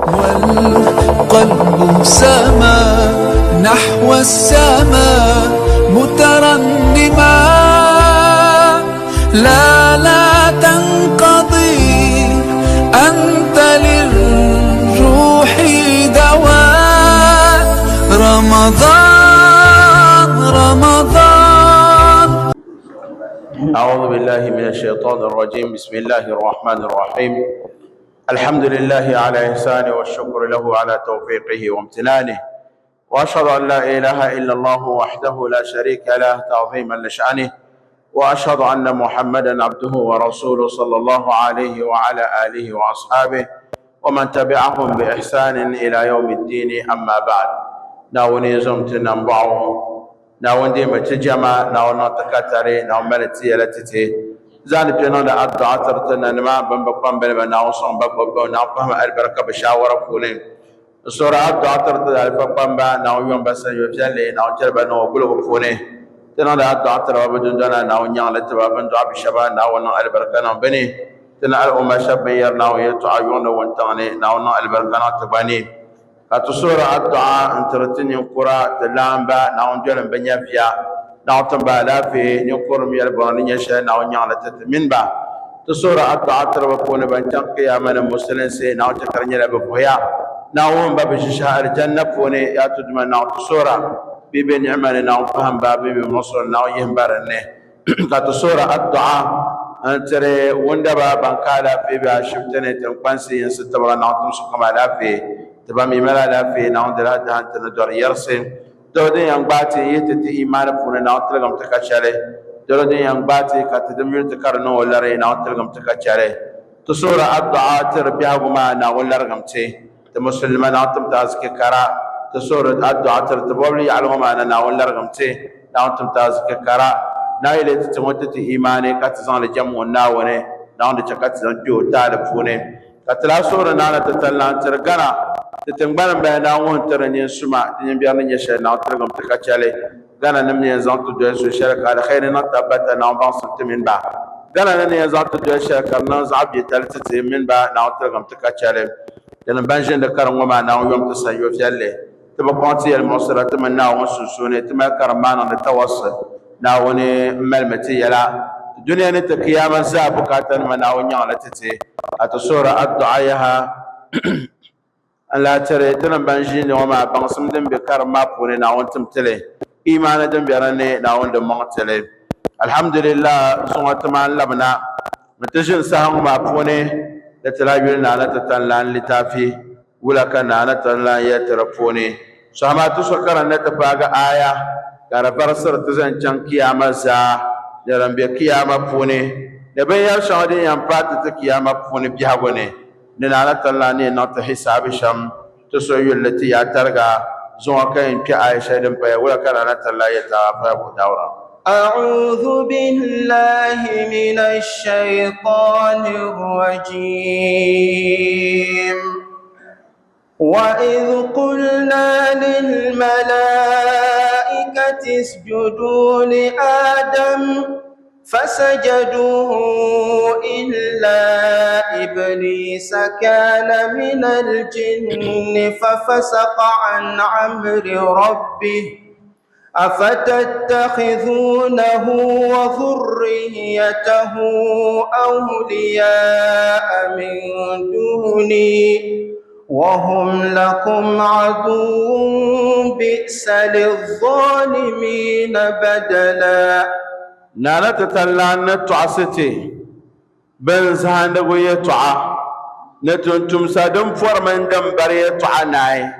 والقلب سما نحو السماء مترنما. لا تنقضي أنت للروح دواء. رمضان رمضان. أعوذ بالله من الشيطان الرجيم. بسم الله الرحمن الرحيم. الحمد لله على إحسانه والشكر له على توفيقه وامتنانه، وأشهد أن لا إله إلا الله وحده لا شريك له تعظيما لشأنه، وأشهد أن محمدا عبده ورسوله صلى الله عليه وعلى آله وأصحابه ومن تبعهم بإحسان إلى يوم الدين. أما بعد، ناوني زمت نمبعه ناوندي متجمع ناونا تكاتري ناوملتي يلتتي زان بينو دا الدعاء ترتنا نما بمبقام بلما ناوصن بقبو ناوفهم البركة بشاورة فولين سورة الدعاء ترتنا البقام با ناويون بسن يفجلي ناوجرب ناوقلو بفولين تنا دا الدعاء تروا بدندنا ناونيان لتبابن دعاء بشبا ناونا البركة ناوبني تنا الأمة شبير ناويتو عيون وانتاني ناونا البركة ناوتباني كتصور الدعاء انترتني قرى تلامبا ناونجل بنيافيا ناوتنبا لا في نقرم يلبراني يشاء ناونيان لتتمنبا تصور الدعاء تربكون بنتقي من المسلمين سي ناوتكرني لبفويا ناوهم بابششاء الجنة فوني ياتدما ناوتصور بيبي نعمان ناوفهم بابي بمصر ناويهم بارنه كتصور الدعاء انتري وندبا بانكالا في باشفتني تنقنسي ينستبرا ناوتمسكم على في تبامي ملا لا في ناون دلا دهان تندور يرسم دودين ينباتي يتتي إيمان فونا ناون تلقم تكاشالي دودين ينباتي كتدمير تكارنو ولاري ناون تلقم تكاشالي تصور الدعاء تربيها بما ناون لارغم تي تمسلمان ناون تمتازك كارا تصور الدعاء ترتبولي يعلمهم أنا ناون لارغم تي ناون تمتازك كارا نايلة تموتتي إيماني كتزان لجمع ناوني ناون تكاتزان جو تالب فوني كتلا صورة نانا تتلان ترغانا تتنبان بينا وان ترنين سمع تنبيان يشاء ناو ترغم تكاتشالي غانا نمني يزان تدوشو شارك على خير نطبتا ناو بانسلت من با غانا نمني يزان تدوشو شارك نازعب يتالتتي من با ناو ترغم تكاتشالي لأن بانجين دكارن وما ناو يوم تسايو فيالي تبقونتي المصرة تمنى ونسوسوني تما كرمانا نتوصل ناوني ملمتي يلا الدنيا نتكياما زابكاتا من ناو نيالتتي أتصور الدعايها Allah tare tana banji ne wa ma bangsum din be kar ma pone na wontum tele imana din berane na wonda mon tele alhamdulillah sun atma labna mutashin sahan ma pone da talabil na na tatan litafi wula kana na tan ya tarafone sama tu sokara na ta faga aya kara farsar tuzan can kiyama za da rambe kiyama pone da bayan shawadi yan fata ta kiyama pone biya gone نانا تلاني نات حساب شام تسوي التي يترجع زوجين كعائشة دمبيا ولا كان أنا تلا يتابع دورا. أعوذ بالله من الشيطان الرجيم. وإذ قلنا للملائكة اسجدوا لآدم فسجدوا إلا إبليس كان من الجن ففسق عن أمر ربه أفتتخذونه وذريته أولياء من دوني وهم لكم عدو بئس للظالمين بدلا. نانا تتلان نتعستي بنزهان دقوية تعا نتنتم سادم فرمان دنبري تعاناي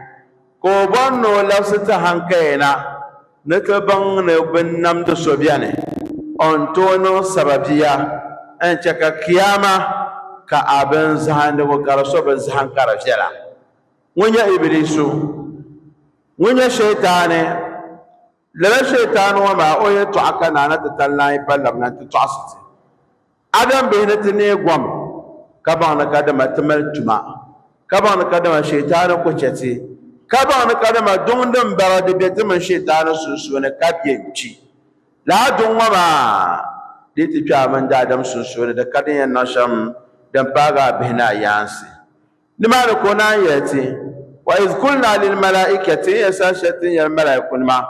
كوبانو لفستهان كينا نتبان نبنام دسوبياني انتونو سببيا انشاك كياما كابن زهان دقو كارسو بنزهان كارفيلا ونيا إبليسو ونيا شيطاني للا شيطان وما أوي تعكا نانا تتلناي بلغنا تتعصتي adam behnati ne gwam kabana kadama tamal tuma kabana kadama shaytan ko chati kabana kadama dundum barade betaman shaytan susu ne kabiyanci la dun wama diti kya man da adam susu da kadin nasham dan baga bihna yansi لما نكون يأتي وإذ قلنا للملائكة يساشتين يا الملائكة ما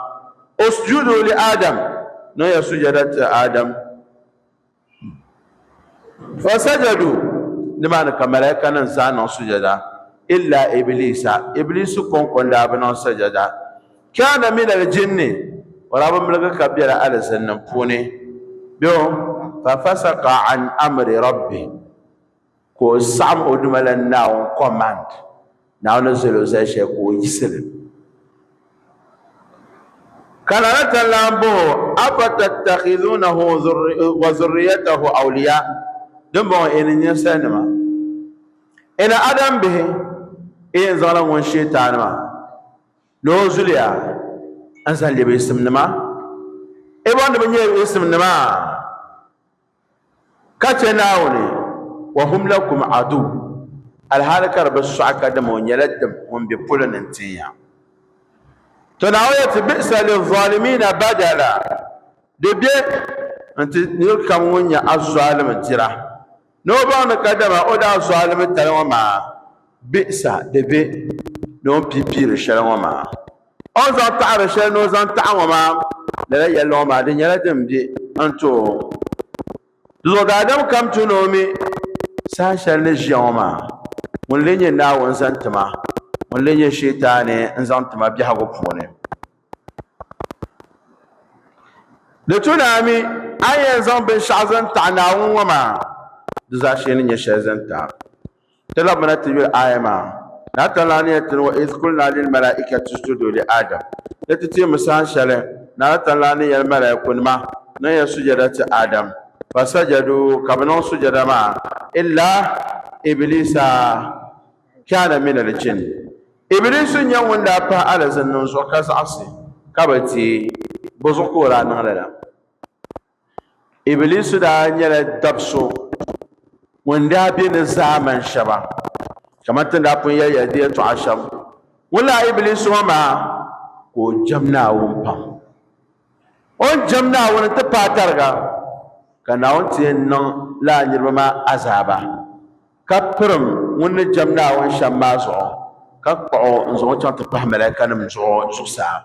اسجدوا لآدم نيا سجدت آدم فسجدوا لما نكون ملائكة ننسان سجدا إلا إبليس كون دابنا سجدا كان من الجن ورب ملك كبير على سنفوني بيوم ففسق عن أمر ربه ko sam odumala now command now no zelo za she ko yisel kana talambo afatattakhidunahu wa zurriyatahu awliya dumbo eninya sanama ina adam bihi in zalan won shaytan ma no zuliya an san libe ismnama e wanda banye ismnama kace nawne وهم لكم عدو الهالك رب السعك دم ونيلدم هم بقولن انتيا تناوية بئس للظالمين بدلا دبي انت نيركم ونيا الظالم ترى نوبان كدم اودا الظالم ترى وما بئس دبي نوم بيبير شل وما اوزان تعر شل نوزان تع وما لا يلو ما دي يلدم دي انتو لو دادم كم تنومي sashen lejiyama mun lenye nawon zantama mun lenye shetane in zantama bi hago pone da tunami ayan zan bin shazan ta nawon wama da zashin ya shazanta talabna tabil ayama na talaniyatun wa iz qulna lil malaikati isjudu li adam lati musashale na talaniyal malaikun ma na ya sujadati adam فسجدوا كبنون سجد ما إلا إبليس كان من الجن إبليس يوم دابا على زنون سوكاس عصي كبتي بزقورا نغللا إبليس دا نيلا دبسو من دابين الزامن شبا كما تندابون يدي تعشم ولا إبليس وما وجمنا ومبام وجمنا ونتباترغا kana wonte non la nyirma azaba kaprum wonni jamna won shamma so kappo nzo chanta pa malaika nam zo sa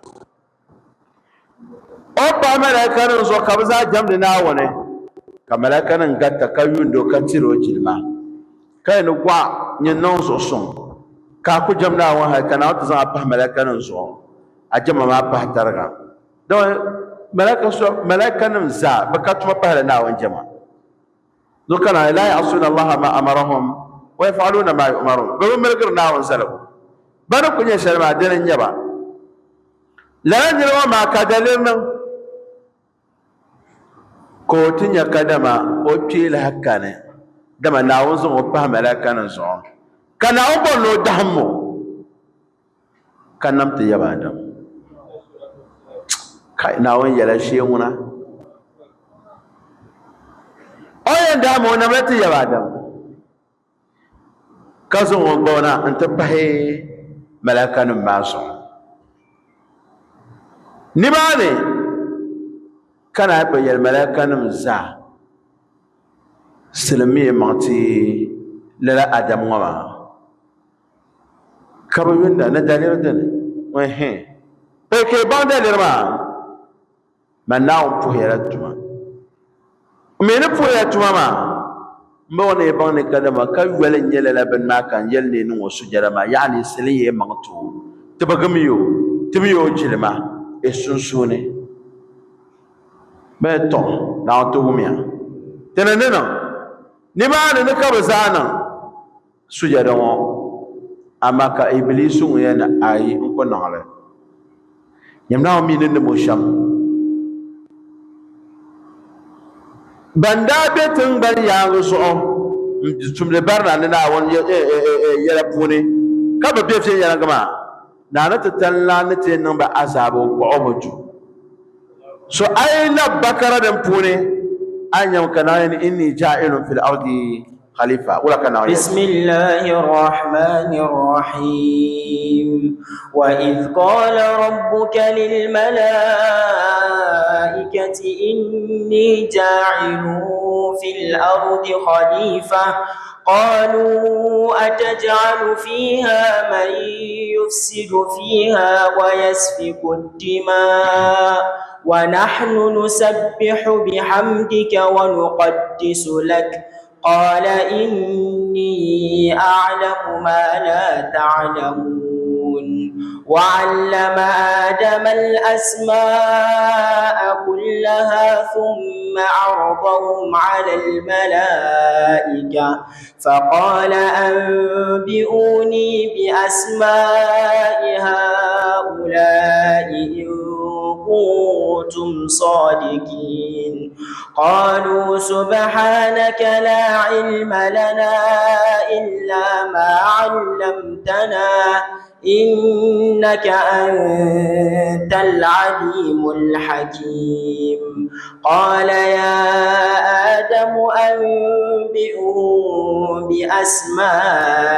o pa malaika nam zo kabza jamde na wone ka malaika nan gatta kayundo katiro jilma kai no kwa nyin non zo son ka ku jamna won ha kana wata za pa malaika nan zo ajama ma pa targa don ملائكة نمزع بكتم بهلنا وانجما ذكرنا لا يعصون الله ما أمرهم ويفعلون ما يؤمرون بقول ملقرنا وانسلوا بنكون يشهد ما دين النجبا لا نجروا ما كدلنا كوتين يكدما وبيل هكانه دما ناوزو وبها ملائكة نزعون كان أقول دهمو كان نمت يبادم na won yala shewuna oyan da mo na mata yabada kaso won bona anta pahe malakanun maso ni bane kana ba yal malakanun za silmi mati la adam wama kaba yunda na dalir dan wa he ke banda lirma man now puhera tuma mena puhera tuma ma mbona e bangne kadama ka wala nyela la ban ma kan yelle ni wo sujara ma yani siliye mangtu tibagamiyo tibiyo jilma e sunsune beto na to gumia tenanena ni ma ne ka bazana sujara wo amaka iblisu yana ayi ko nale nyamna mi ne mo sham banda betin bar ya so tumle barna na won yara puni ka ba be fe yara gama na na tatalla na te nan ba azabo ko omoju so ay la bakara dan puni anyam kana inni ja'ilun fil ardi خليفة ولا كان بسم الله الرحمن الرحيم وإذ قال ربك للملائكة إني جاعل في الأرض خليفة قالوا أتجعل فيها من يفسد فيها ويسفك الدماء ونحن نسبح بحمدك ونقدس لك قال إني أعلم ما لا تعلمون وعلم آدم الأسماء كلها ثم عرضهم على الملائكة فقال أنبئوني بأسماء هؤلاء إن كنتم صادقين قالوا سبحانك لا علم لنا إلا ما علمتنا إنك أنت العليم الحكيم قال يا آدم أنبئهم بأسمائهم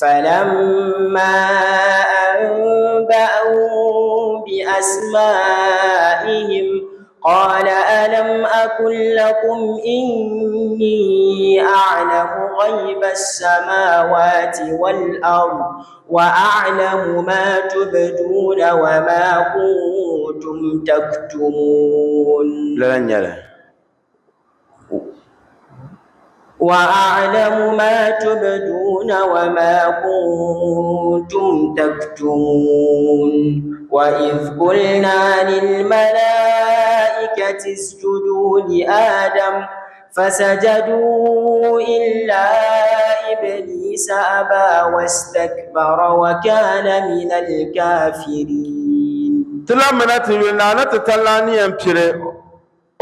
فلما أنبأهم بأسمائهم قال ألم أقل لكم إني أعلم غيب السماوات والأرض وأعلم ما تبدون وما كنتم تكتمون وأعلم ما تبدون وما كنتم تكتمون وإذ قلنا للملائكة اسجدوا لآدم فسجدوا إلا إبليس أبى واستكبر وكان من الكافرين تلامنات يلنا تتلاني أمبيري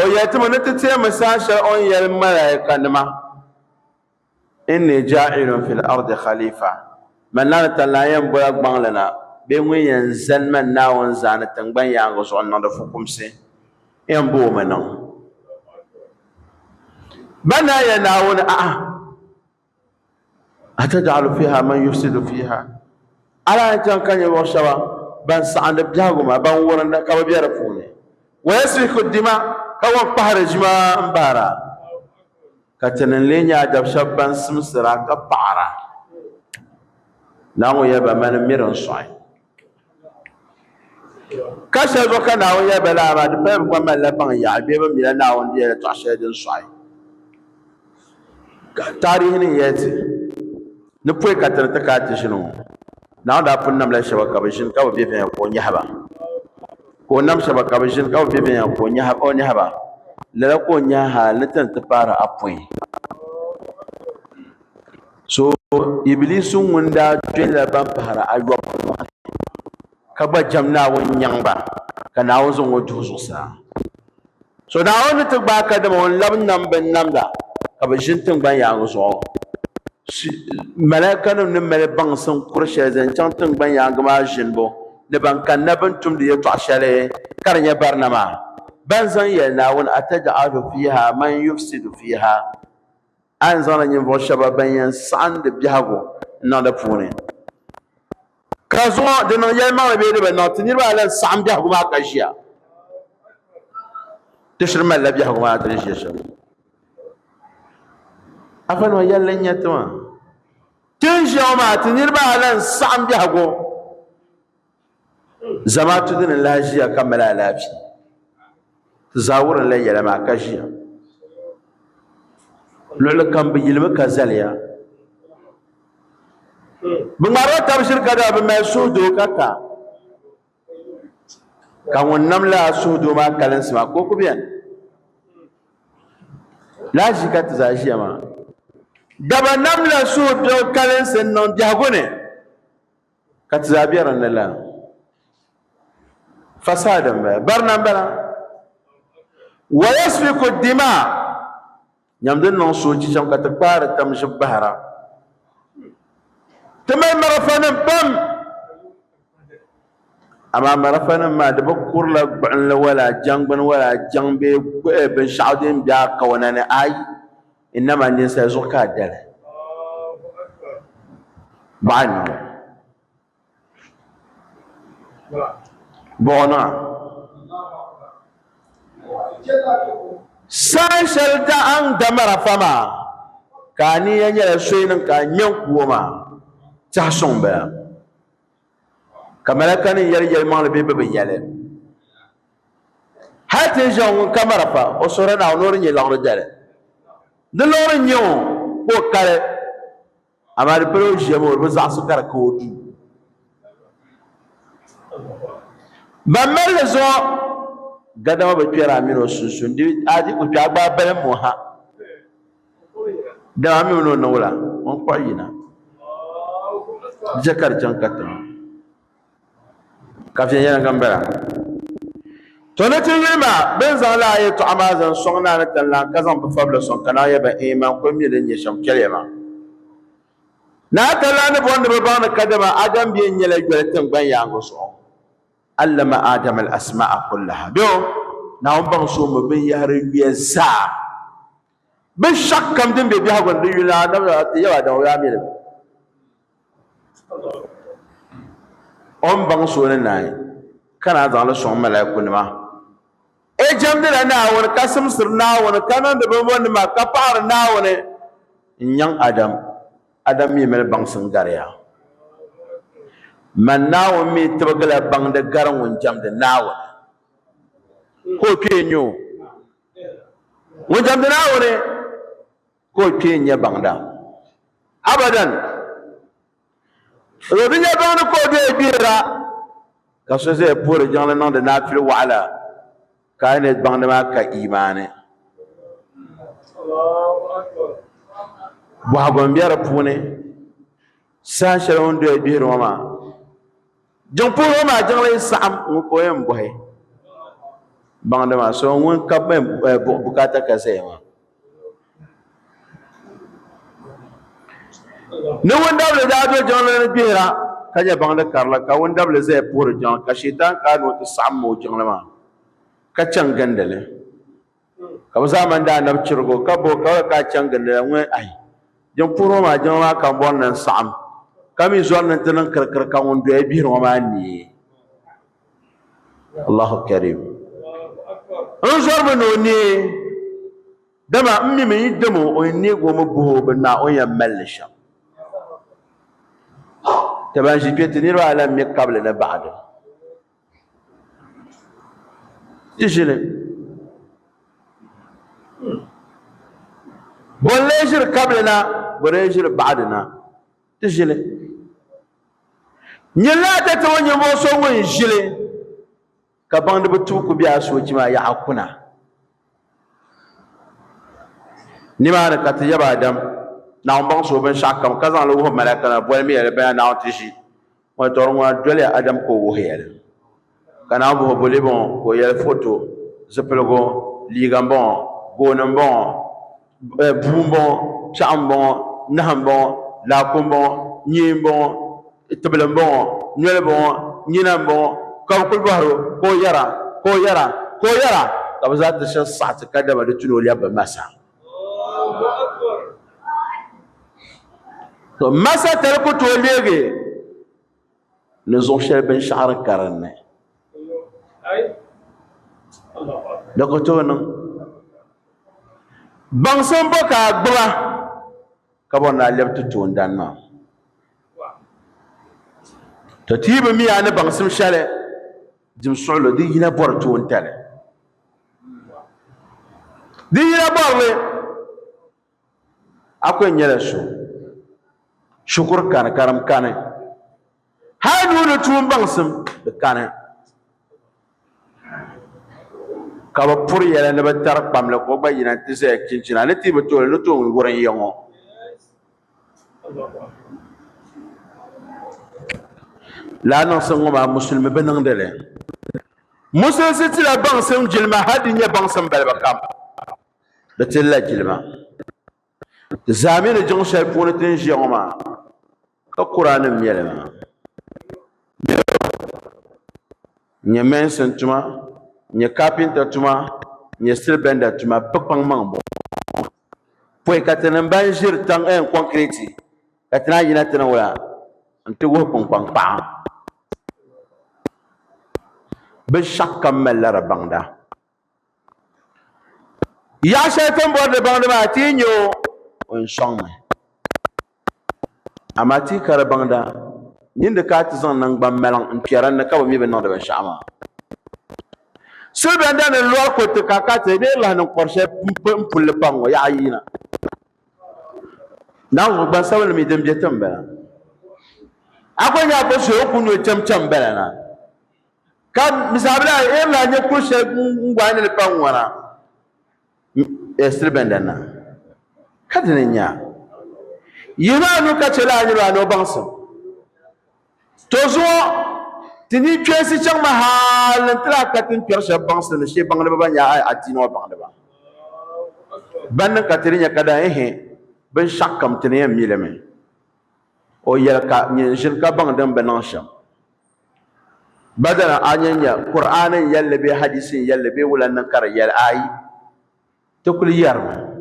ويتم نتتي مساشا أون الملائكة نما إني جاعل في الأرض خليفة من لا تلاين بلاك بانلنا بيوين ينزل من ناون زانة تنبين يانغوز عننا فوقم سي ينبو منهم بنا يناون أتجعل فيها من يفسد فيها على أن كان يوشوا بان سعند بجاغما بان ورنا كما بيرفوني ويسفك الدماء كما بحر جماع مبارا كتنن لينيا جاب شبان سمسرا كبارا ناو يبا من ميرن صاي كاشا زوكا ناو يبا لا ما دبم كما لبان يا بيبا ميلا ناو دي تعشيدن صاي تاريخني ياتي نبوي كتن تكاتي شنو ناو دا بنم لا شبكه بشين كاو بيفين كو نيحبا كو نم شبكه بشين كاو بيفين كو نيحبا او نيحبا لا كو نياها لتن تبارا اپوي so iblisu wanda twela ban fara ayop ka ba jamna won nyangba ka na won zon wodu sa so na won to ba ka da won lab nam ben namda ka ba jintin ban ya zo malaka no mele bang san kurshe zan chantin ban ya gama jinbo da ban kan na ban tum da ya to ashale karnya barnama ban zan ya na won ataj'alu fiha man yufsidu fiha an zana yin vo shaba banyan san de biago na da pune kazo de no yel ma be de no tinir ba la sam biago ma ka jia tishir ma la biago ma ta jia sha afan wa yalla nyatwa tin jia ma tinir ba la sam biago zamatu din lajiya kamala lafi zawuran la yala ma ka jia lolo kam bi yilma kazaliya bungaro tabshir kada be mai sudo kaka kan wannan la sudo ma kalan sama ko kubiyan la jikat zajiya ma daba namla sudo kalan sen non diagone kat zabiran la fasadan barnan bala wa yasfiku dima ñamden non soji jam ka takbar tam jabara tamay marafanan bam ama marafanan ma da bakur la ban wala jangban wala jangbe ben shaudin biya kawanane ay inma nin sa zuka dal ban bona san shalda an damara fama ka ni ya nyɛla soyinin ka nyɛ kuoma tiɛha sɔŋ bala ka malaka nim yɛli yɛlimaŋli bee bi yɛli hali ti ʒɛ ŋun ka marafa o suhuri na o loori nyɛ laɣari dali di loori nyɛ o ka o kali amaa di pali o ʒiɛmi o bi zaɣasi ka di ka o duu ban malli zuɣu gadama bi kpɛra mini o sunsuuni adi ku kpɛ agbaa bali mo ha dama mi mini o niŋ la ŋun kpuɣi yina diɛ ka di chaŋ ka tiŋa ka fiɛ yɛli kan bala to ni ti yulima bin zaŋ la yɛltɔɣa maa zaŋ sɔŋ naa ni tanlan ka zaŋ bifabili sɔŋ ka naa yɛ ba iman ko mi din nyɛ shɛm kɛlɛma naa tanlan ni bɔndi bi baŋ ni kadama adam bee nyɛla yɔli tingban yaangi zuɣu allama adam al asma'a kullaha do na on baŋ so mi binyahari yuya zaa bin shak kam din be biɛhagu di yuli adam ti yɛba adam o yaa mili on baŋ so ni naai kana zaŋli sɔŋ malaiku nima e jamdila naawuni ka simsiri naawuni ka niŋdi binbɔnima ka paɣari naawuni n nyaŋ adam mi mali baŋsim gariya man naawuni mi tibigila baŋdi gari ŋun jamdi naawuni ko o kpee nyɛ o ŋun jamdi naawuni ko o kpee nyɛ baŋda abadan di nyɛ baŋdi ko o dee gbihira ka so zaya puhiri jiŋli niŋdi naafili waɣala ka a ni baŋdi maa ka imaani bɔhagu n bɛ di puuni saha shɛli ŋun doya gbihiri ŋɔ maa jiŋ puhiri ŋɔ maa jiŋli saɣam ŋun ka o yɛn bɔhi baŋdi maa so ŋun ka bukata ka zaya maa ni wundabili daa do jiŋli ni gbihira ka nyɛ baŋdi karili ka wundabili zaya puhiri jiŋli ka shaitan ka ni o ti saɣam o jiŋli maa ka chaŋ gindili ka bi zaa mani daa nabi chirigo ka bo ka chaŋ gindili ŋun ai jiŋ puhiri ŋɔ maa jiŋli maa kan bɔri ni saɣam ka mi zɔri ni ti niŋ kirikiri ka ŋun doya gbihiri ŋɔ maa nee allahu karim n zɔri mi ni o nee dama n mi yi damo o yɛn neego mi buhi bi na o yɛn malli shɛm ti ban ʒi kpɛ ti niriba ala mi kabili ni baɣadi ti ʒili bon lee ʒiri kabili na bo lee ʒiri baɣadi na ti ʒili nyɛlaa ta ŋɔ nyɛ mo so ŋun ʒili ka baŋdi bi tuuku bɛ a soochi maa yaɣa kuna nimaani ka ti yaba adam na ŋun baŋ so binshaɣu kam ka zaŋli wuhi malaka na boli mi yɛli baya na ŋun ti ʒi ŋun tɔri ŋɔ doli adam ka o wuhi yɛli ka na buhi boli bɔŋɔ ka o yɛli foto zipiligu liiga n bɔŋɔ gooni n bɔŋɔ buu n bɔŋɔ piɛɣu n bɔŋɔ nahu n bɔŋɔ laakum n bɔŋɔ nyee n bɔŋɔ tibili n bɔŋɔ noli n bɔŋɔ nyina n bɔŋɔ ka bi kuli bɔhiri ka o yɛra ka bi zaa ti shɛba saɣati ka dama di tuni o lɛbbi masa to masa tali ku tooi leegi ni zuɣu shɛli binshɛɣu ka dinni di ku tooi niŋ baŋsim bo ka a gbuba ka bɔri naa lɛbi ti toon dani maa to tiibi miya ni baŋsim shɛli dim suɣulo di yina bɔri toon tali di yina bɔrili a ku nyɛla so shukuru kani karim kani hali nuuni tuun baŋsim di kani ka bi puri yɛli ni bi tari kpamli ka o gba yina ti zaya chinchina ni tii bi tooli ni toon wurin yiŋɔ laa niŋsim ŋɔ maa musulmi bi niŋdi li musulisi tila baŋsim jilima hali di nyɛ baŋsim balibu kam di tilla jilima ti zaami ni jiŋ shɛli puuni ti ni ʒiya ŋɔ maa ka kuraanim nyɛli maa nyɛ mensin tuma nyɛ kapinta tuma nyɛ silibɛnda tuma bi kpaŋ maŋ bo poi ka ti nim ban ʒiri taŋ kɔnkireti ka ti naa yina ti ni wula n ti wuhi kpunkpaŋ kpaɣa bi shak kam malila di baŋda yaɣa shɛli tin bɔri di baŋdi maa ti yi nyɛ o on song amati karabangda ninda ka ti zan nan gban melang in piaran na ka mi ben no da shama so ben dan lo ko to ka ka te de la nan qorshe pulle pango ya yina na go ban sawal mi dem jetam ba akonya ko so ku no cham bela na ka misabla e la nya ku she ngwa ni pango na estre ben dan na ka de nya yina no ka chela ni ba no banso tozo tini twesi chang mahal tra ka tin per sha banso ne she bang ba nya atino bang ba ban ka trinya kada ben shakam tini ya mileme o yel ka nyen shin ka bang dan banan sham badana anyanya qur'anin yalle be hadisin yalle be wulan nan kar yal ayi to kul yarma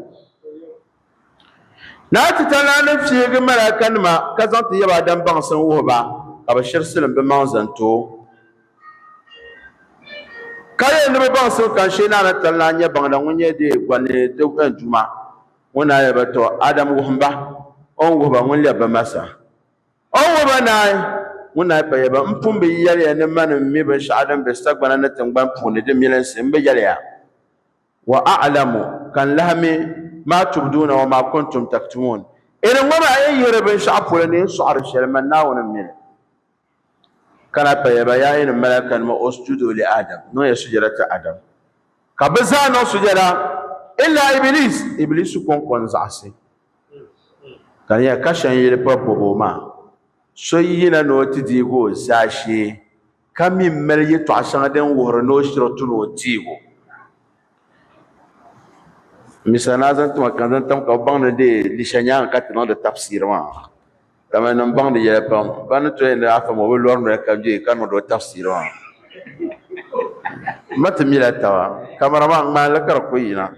na ta tana nafsi ga malakan ma ka zanta yaba dan ban san wo ba abashir silim be manzanto kaya ne be ban san kan she na talla nya bang dan wonye de gwane de juma wona ya bato adam wo hamba on wo ba won le ba masa on wo ba nai wona ba ya ba mpum be yare ya ne man mi be sha'adan be stagbana na tangban pune de milan sim be yare ya wa a'lamu kan lahmi ما تبدون وما كنتم تكتمون إن وما يجرب بن شعب ولن يصعر الشلمان ناون من كان بيبيا إن ملكا ما أسجدوا لآدم نو يسجد آدم كبزا نو سجد إلا إبليس كون زعسي كان يكشن يلبب ما سينا نو تديغو زاشي كم ملي تعشان دين ورنو شرطنو تيغو misana zan tuma kan zan tam ka bang de lishanya ka tno de tafsir ma kama nan bang de ya pam ban to en afa mo be lor no ka je kan do tafsir ma mat mila tawa kamara ma la kar ko yina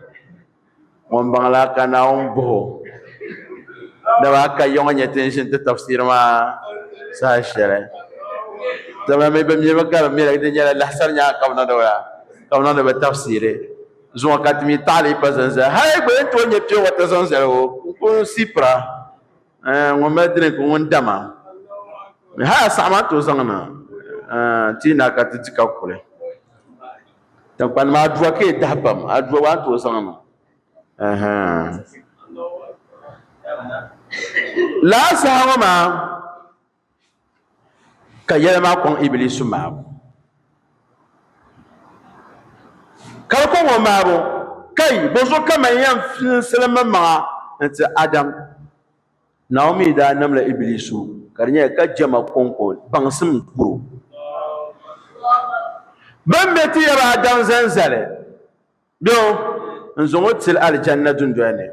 mon bang la kana on bo da ba ka yon nya tension de tafsir ma sa shere da ba me be mi ba kar mi la de nya la sar nya ka na do ya ka na do be tafsir zuwa katimi tali pazanza hay go ento nye pyo wata zanza ko sipra ngomedre ko ndama ha sama to zangana tina katiti ka kule tan pan ma adwa ke dabam adwa wa to zangana la sahama kayema kon iblisu ma kalko wa maro kai bozo kama yan silama ma anta adam naomi da namla iblisu karnya ka jama konko bangsim kuro ban beti ya adam zanzale do nzongo til aljanna dundwane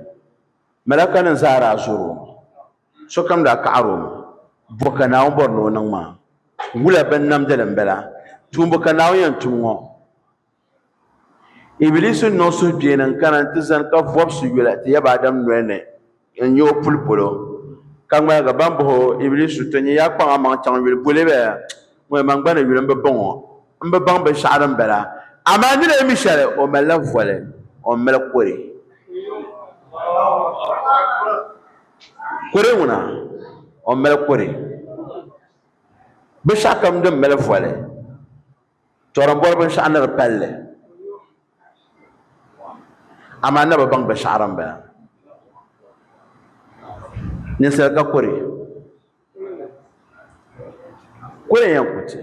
malakan zara zuru so kam da ka'aro bokana borno nan ma wula ban nam dalan bala tumbo kana yan tunwo iblisu no so bienan kana tizan ka vob su yula te yaba adam nwene en yo pulpolo kangma ga bambo iblisu to nya pa ma chang wil bulebe mo mangbana yula mbe bongo mbe bambe shaaram bela amani le mishale o mala vole o mala kore una o mala kore be shakam de mala vole torambor ben shaanar palle amana ba bang basharam ba ne sai ka kore yan kuti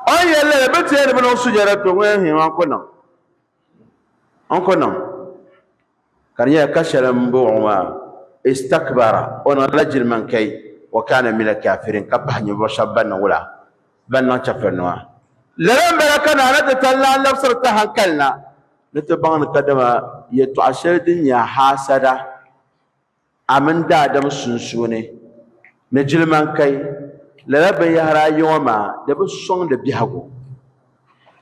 ay yalla be tere be no sujara to ngwe an kono kariya kashalam bu'wa istakbara ona lajil man kay wa kana min al-kafirin kabahni wa shabana wala banna chafanwa لرم بركنا أنا تطلع لفسر تهكلنا نتبان قدما يتعشر الدنيا حاسدة أمن دادم سنسوني نجل من كي لرب يهرا يوما دب الصون دبيهو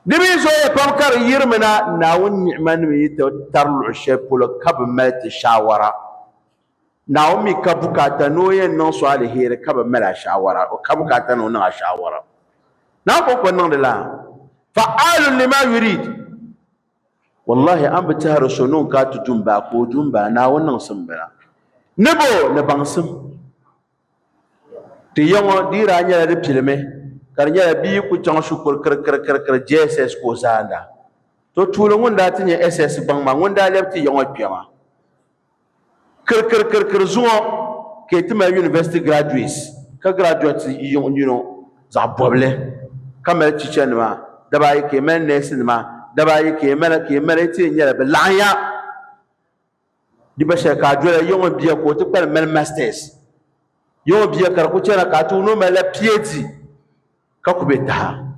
دبي زوي بمكر يرمنا ناون نعمان ميت ترلع شيبول كب ملت شاورا ناومي كبكاتا نويا نوصو على هير كب ملا شاورا وكبكاتا نونا شاورا نعم كنا نلا فعال لما يريد wallahi an bi tahari so nun ka tu dumba ko dumba na wannan sun bira nebo ne bangsim ti yongo dira nya de pilme kar nya bi ku chang shukul kar JSS ko zanda to tulo ngunda tinye SS bang ma ngunda lepti yongo piama kar zuwa ke tima university graduates ka graduates you know za boble kamel teacher ma daba ke men nurse ma daba ke men ti nyala be lanya di ba ka jole yongo biya ko to per men masters yongo biya kar ko chera ka tu no mele PhD ka ku beta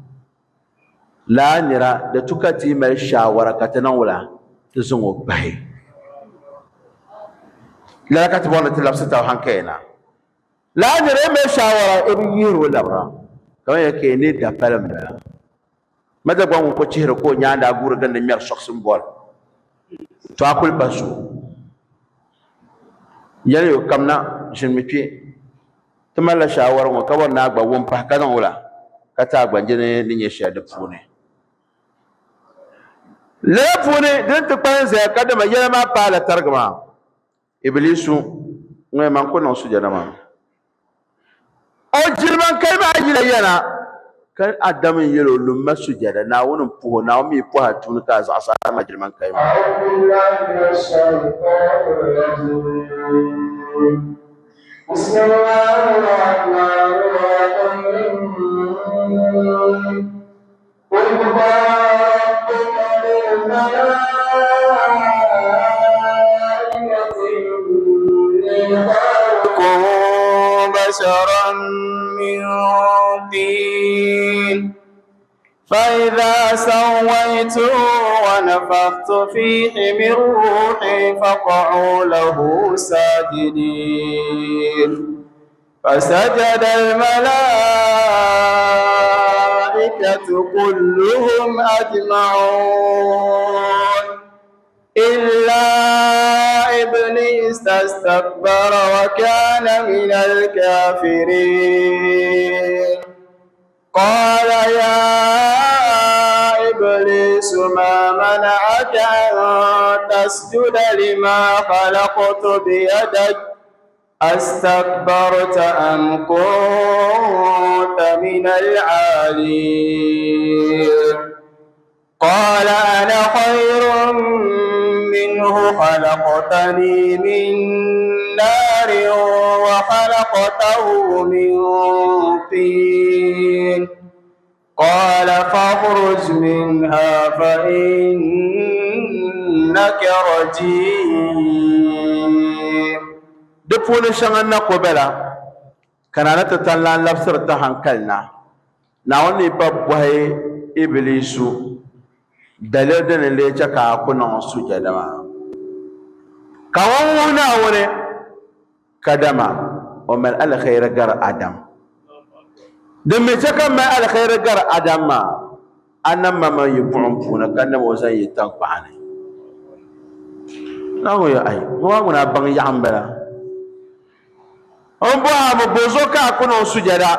la nira da tukati mel shawara ka tanawula to zungo bai la ka tibona tilafsa ta hankena la nira mel shawara ibi yiro labra kawai yake ne da falam da mada gwan ko cihir ko nyanda gura ganda mer soksin bol to akul basu yale yo kamna jinmi pi tamala shawara ngo kawon na gba won pa kadan wala kata gba jene ni nye sha da fune le fune den to pan za kada ma yele ma pa la targama iblisu ngoy man ko non sujada ma o jirman kai ma ajila yana kan adam yelo lumma sujada na wonin puho na mi puha tun ka za sa ma jirman kai ma بشرا من طين فإذا سويته ونفخت فيه من روحي فقعوا له ساجدين فسجد الملائكة كلهم أجمعون إلا إبليس استكبر وكان من الكافرين قال يا إبليس ما منعك أن تسجد لما خلقت بيدك أستكبرت أم كنت من العالين قال أنا خير منه خلقتني من نار وخلقته من طين قال فاخرج منها فإنك رجيم دفون شغلنا قبلا كان نتطلع لفسر تهانكلنا ناوني بابوهي إبليسو دلدن اللي جاكا كنا سجدا ما كوانا وني كدما ومن الخير جر آدم دم جاكا ما الخير جر آدم ما أنا ما يبون فونا كنا موزاي يتنقعني نعم يا أي هو من أبغى يعمل أمبوا مبوزوكا كنا سجدا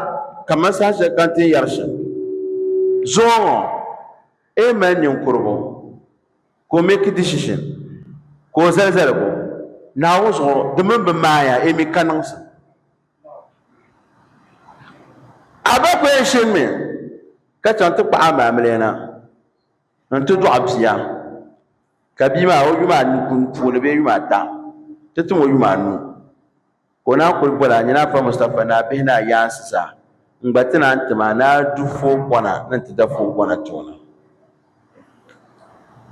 كما سأجد كنتي يرشد زون amen yunkurbo ko make decision ko zalzalabo na wuzo demin be maya emi kanansa abako yeshime ka tantu pa amamlena ntu do abia kabima o yuma kun fune be yuma ta tetu mo yuma nu ko na ko bola nyina fa Mustafa na be na yansa ngbatina antama na dufo kwana nan ta dafo kwana tona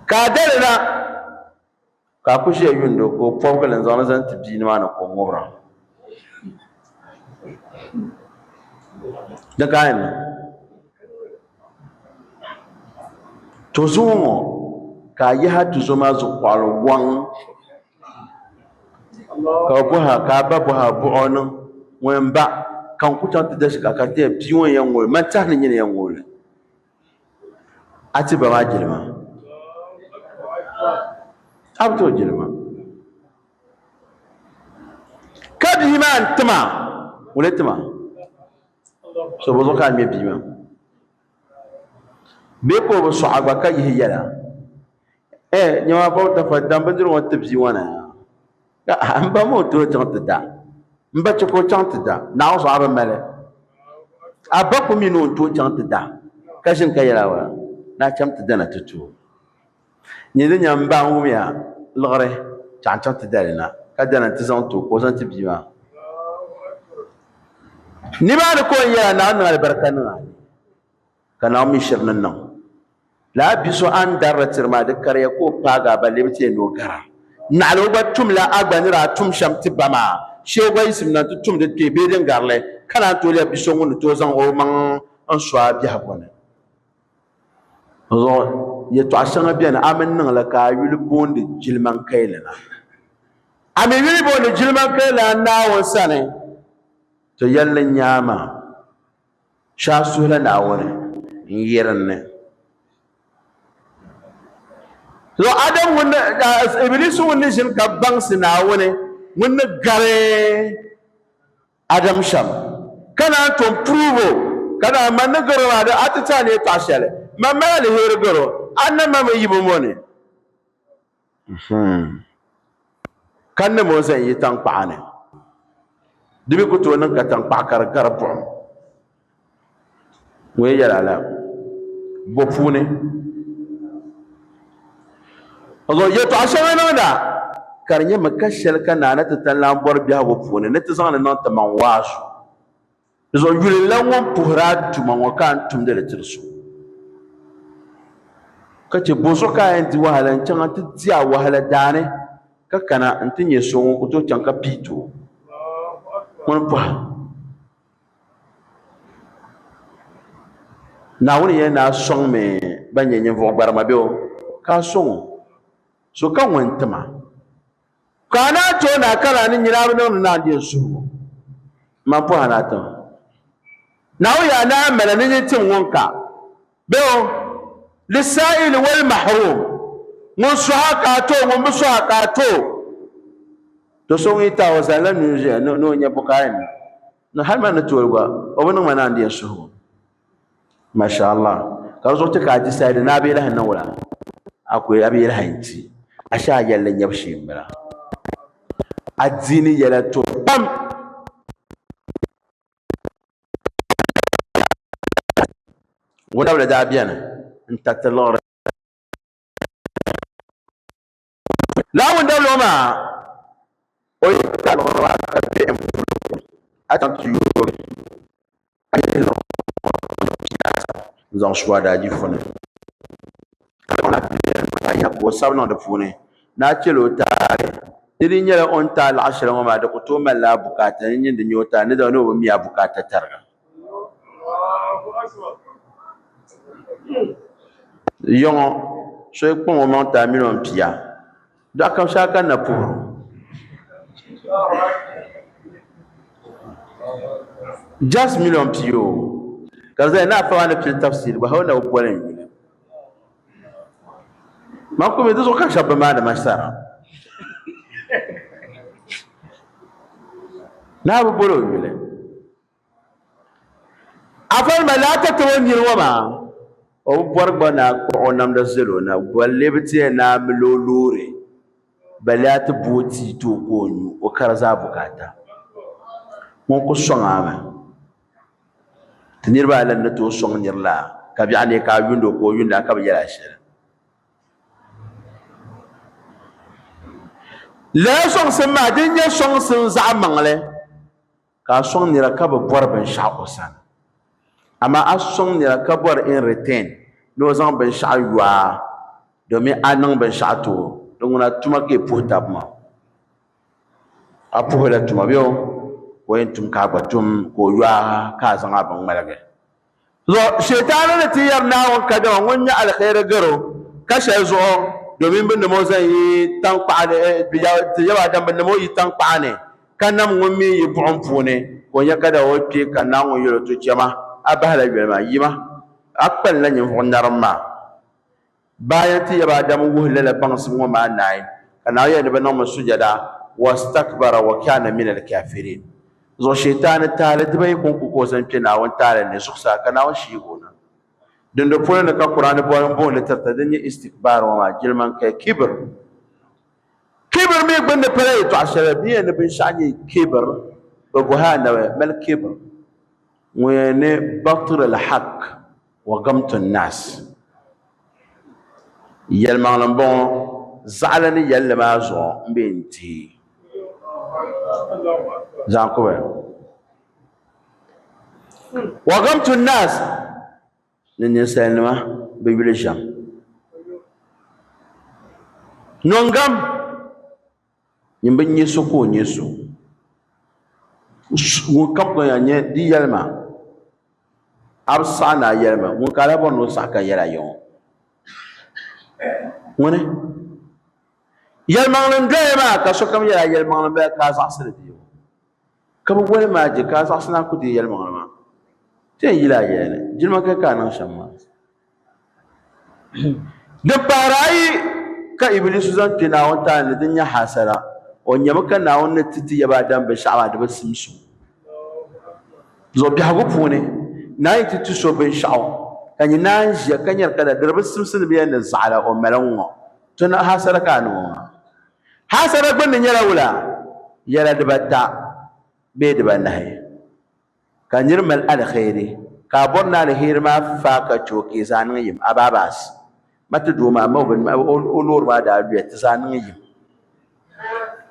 kadere na ka kushe yundo ko pokalen zona zan tibi ni mana ko ngora da kayan to zumo ka yi hatu zuma zu kwalo wan ka buha ka ba buha buono wemba kan kutan da shi ka te biwon yan wol man ta ni yan wol ati ba ma jirma abto jirma kadi himan tama wala tama so bozo ka me bima be ko bo so agba ka yi yala nyama pa ta fa dan bandir wa tabzi wana ka amba mo to chanta da mba choko chanta da na so aba male abba ko mino to chanta da kashin kayarawa na chamta da na tutu ni da nyamba wumiya lgre chanta da na ka da na tizan to ko san tibji ma ni ba ko ya na na albarka na kana mi shirnan nan la biso an daratir ma da kare ko paga balle bite no gara na lo ba tum la agbanira tum sham tibama shegwa isim na tum de te be den garle kana to le biso ngun to zan o man an swa bi hakone zo ye to asanga bi na amen nan la ka yul bonde jilman kailana ame yul bonde jilman kailana na wasane to yalla nyama sha sula na wore yiranne so adam wonne iblis wonne jin ka bang sina wone wonne gare adam sham kana to prove kana man garo da atata ne tashale mamma le hero garo annama mai yibo mone kan ne mo zan yi tan paane dibi ko to nan ka tan pa kar kar pom we yala la bo fune Allah ya to ashawe no da karnya makashal kana na ta lambor biya bo fune ne ta zana nan ta man wasu zo yule lawon puhra tu man wakan tum da tirsu kace boso kayan di wahalan can ta tiya wahala dane ka kana antinye so ko to can ka pito mun pa na woni yana son me banyenye vo barma be ka son so kan wantama kana to na kala ni nyina be no na de su man po hanata na o ya na mele ni tin wonka be o lisail wal mahrum mun su haka to mun su haka to so wi ta wasala ni je no nya bukain no har man to gwa o bunu mana de su masha Allah ka zo ta kaji sai da na be lahan nan wala akwai abi lahanci asha yallan yabshi mira adzini yala to pam wala wala da biyana inta talor la wanda lo ma o ta lo ra ka be atan tu yo ay lo zan shwa da ji fune ya ko sabna da fune na celo tare irin yara on ta al'ashara ma da ko to malla bukata yin da nyota ni da no mi ya bukata targa yon so ko mo monta million pia da kam shaka na puro just million pio kaza na fa wani fil tafsir ba hauna bolen ma ko me do ka shabba ma da masara na bu bolo yule afal malaka to wani wama o borgba na ko onam da zelo na walebti na milolore balata boti to ko nyu o karza bukata mon ko songa tinirba lan na to song nirla ka bi ane ka yundo ko yunda ka bi yara shira la song sama din ya song sun za mangle ka song nira ka ba borban sha'usan amma asong nira ka bor in retain no zan ban sha'uwa domin anan ban sha'to don na tuma ke potabma apu la tuma biyo wayin tum ka batum ko yuwa ka zan aban malage zo shaytanin da tiyar nawon ka da wanya alkhair garo kashe zo domin bin da mo zan yi tan kpaane yawa dan bin da mo yi tan kpaane kanam ngumi yi bu'un fune ko ya kada o pi kana ngo yoro to chema abala yema yima akpal la nyim fonarma bayan ti yaba dan wo lele bangs mo ma nai kana ya da ban mo sujada wastakbara wa kana min al-kafirin zo shaytan talid bai kun ko zan fi na wan tare ne suksa kana wa shi gona دندو بولن كا قران بون لترتدني استكبار وما جلمان كبر كبر مي بند بلاي تو عشربيه نبن شاني كبر ببهانا مال كبر وين بطر الحق وقمت الناس يلمان لمبون زعلني يل ما زو بنتي زانكو وقمت الناس للنسان ما بيبلشام نونغام يمبن يسو كو يسو وكم يعني دي يلما أرسانا يلما وكالا بونو ساكا يلا يوم ونه يلما لنجاي ما كسو كم يلا يلما لنبا كازا سرديو كم ولا ما جي كازا سنا كودي يلما لما تين يلا يلا جلما كانا شما دباراي كإبليس زان تناون تان الدنيا حاسرة ونيمك ناون نتتي يبادم بشعب دبسمسو زو بيحبو فوني ناي تتسو بشعب كان ينانجي كان يركض دبسمسن بين الزعلة وملونه تنا حاسرة كانوا حاسرة بن يلا ولا يلا دبتا بيد بنهي كان يرمل الخيري كابورنا الهير ما فاك تشوكي زانيم أباباس ما تدوما موبن أولور ما داربية تزانيم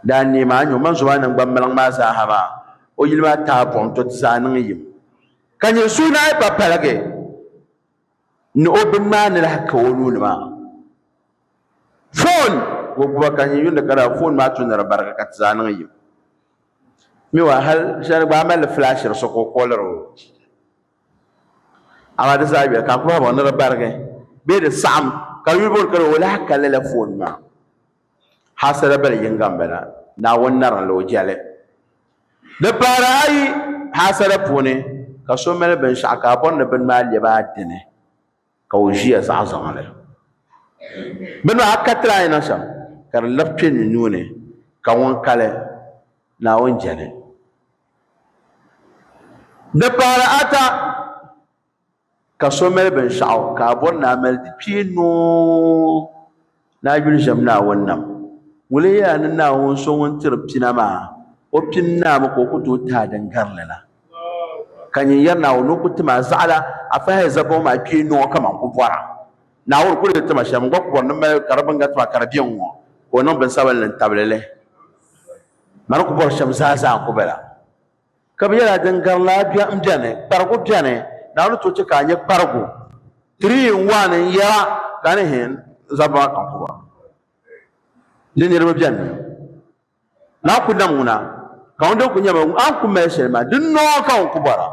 داني ما نيو من زمان بملان ما زاهما ويلما تابون تزانيم كان يسونا بابلغي نوبن ما نلحق ولول ما فون وبوا كان يون كذا فون ما تنر بركة تزانيم ميوا هل شان بعمل فلاش رسوكو كولرو أما تزايبه كان كم بندر بركة بيد سام كلمة بقول كلو ولا كلا فون ما حاسة بل ينقم بلا ناون نرى لو جاله دباراي حاسة فوني كسومل بن شعكابون بن مال يبادنه كوجيه سعزم عليه بنو أكتر أنا شام كان لبتين نونه كون كله ناون جاله دبارata kasomel ben sha'aw ka bon na mel pino na yul jamna wonnam wule ya na won so won tir pinama o pinna ma ko kuto ta dangarlela kanyi yarna wono kutima zala afa he zabo ma pino kama ko bora na wor ko de tama sham gok bon na karaban gatma karabiyan wo ko non ben sabal lan tablele man ko bor sham zaza ko bela kabiyala dangarla biya mjane pargo biane na wani toce ka nye pargo 3 in 1 ya gane hen zaba kan kuba dini rebe bian na ku namuna ka wanda ku nyama an ku meshe ma din no ka ku bara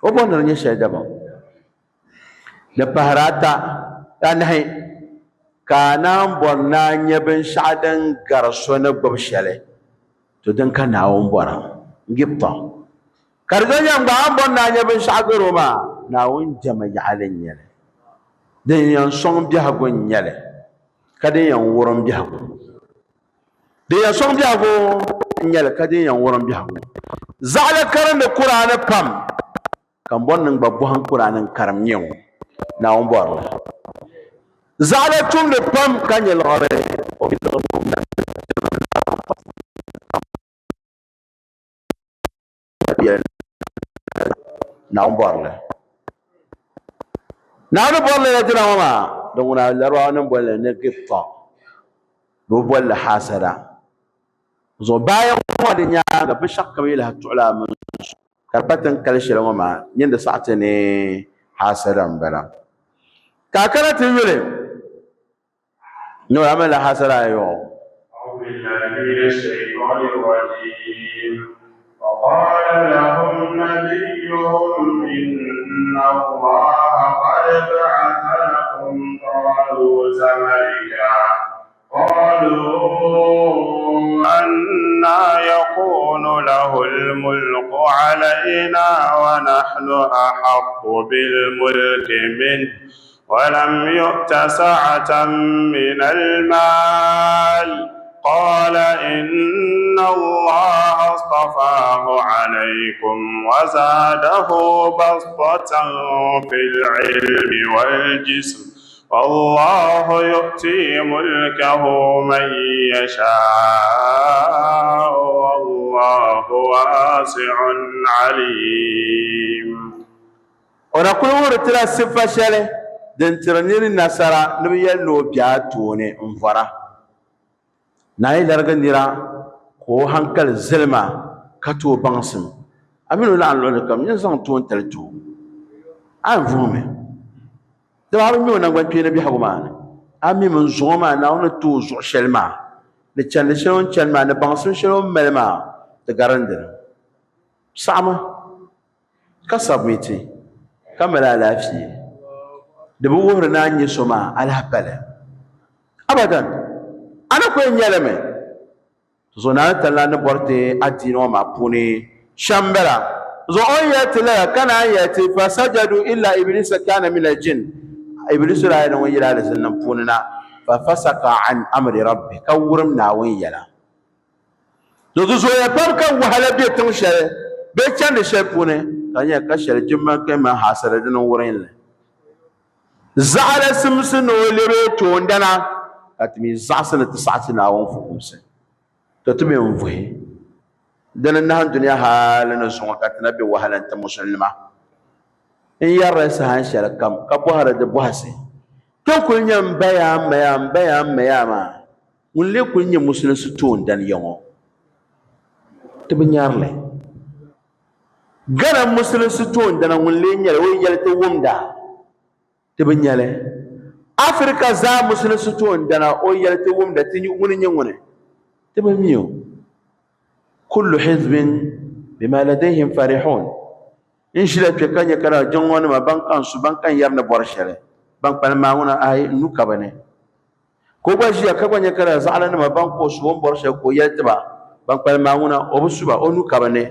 o bon na nye sheda ba da paharata dan hay kana bon na nye ben shadan garso na gbabshale to dan kana won bara gipta karganya ba ambon na nya bin shagoro ma na won jama yalen yele den yan song bi hagon yele kadin yan woron bi hago de yan song bi hago yele kadin yan woron bi hago zala karan da qur'ana pam kan bon nan babbu han qur'anan karam nyew na won bor zala tum le pam kan yel gore o bi do na borle na no borle ya tira mama don na larwa nan borle ne gifta do borle hasara zo bayan kuma da nya ga bi shakka wi la tu'la min karbatan kalshi la mama yanda sa'ata ne hasaran bara kakara tiwile no amala hasara yo وقال لهم نبيهم إن الله قد بعث لكم طالوت ملكا قالوا أنى يكون له الملك علينا ونحن أحق بالملك منه ولم يؤت سعة من المال قال إن الله اصطفاه عليكم وزاده بسطة في العلم والجسم والله يؤتي ملكه من يشاء والله واسع عليم. ونقول ورتلا سفا شله دنترنير النصارى نبي يلو بياتوني انفرا ناي لرغنديرا ko hankal zilma kato bangsim aminu la anlo kam yin zang ton talto an vume da ba mi wona gwan pina bi haguma ami mun zoma na wona to zo shelma de chan shon chan ne bangsim shon melma de garandir sama kasabmiti kamala lafi da bu wora na nyi soma alhabala abadan ana ko nyalame zona tala ne borte adino ma puni shambara zo on yati la kana yati fasajadu illa iblis kana min aljin iblis la yana wayira da sannan punina fa fasaka an amri rabbi kawurum na wayira zo ya farkan wahala bi tun share be can da share pune kanya ka share jimma kai ma hasara din wurin la za'ala simsino lebe to ndana atmi zasana tis'atina wa fukumsa to tumi mvuhi dana na dunya halana songa katna be wahalan ta muslima in yarra sa han shar kam ka buhara da buhasi to kunyam bayam mulle kunya muslim su to dan yango to binyarle gara muslim su to dan mulle nyal wo yal to wumda to binyale afrika za muslim su to dan o yal to wumda tin wunin ngune تبميو كل حزب بما لديهم فرحون إن شاء الله كان يكرا جنوان ما بانكان سبانكان يرنا بورشله بانك بالماونا أي نكبنه كوباجي كبان يكرا زعلنا ما بانكو سوون بورشله كويتبا بانك بالماونا أبوسبا أو نكبنه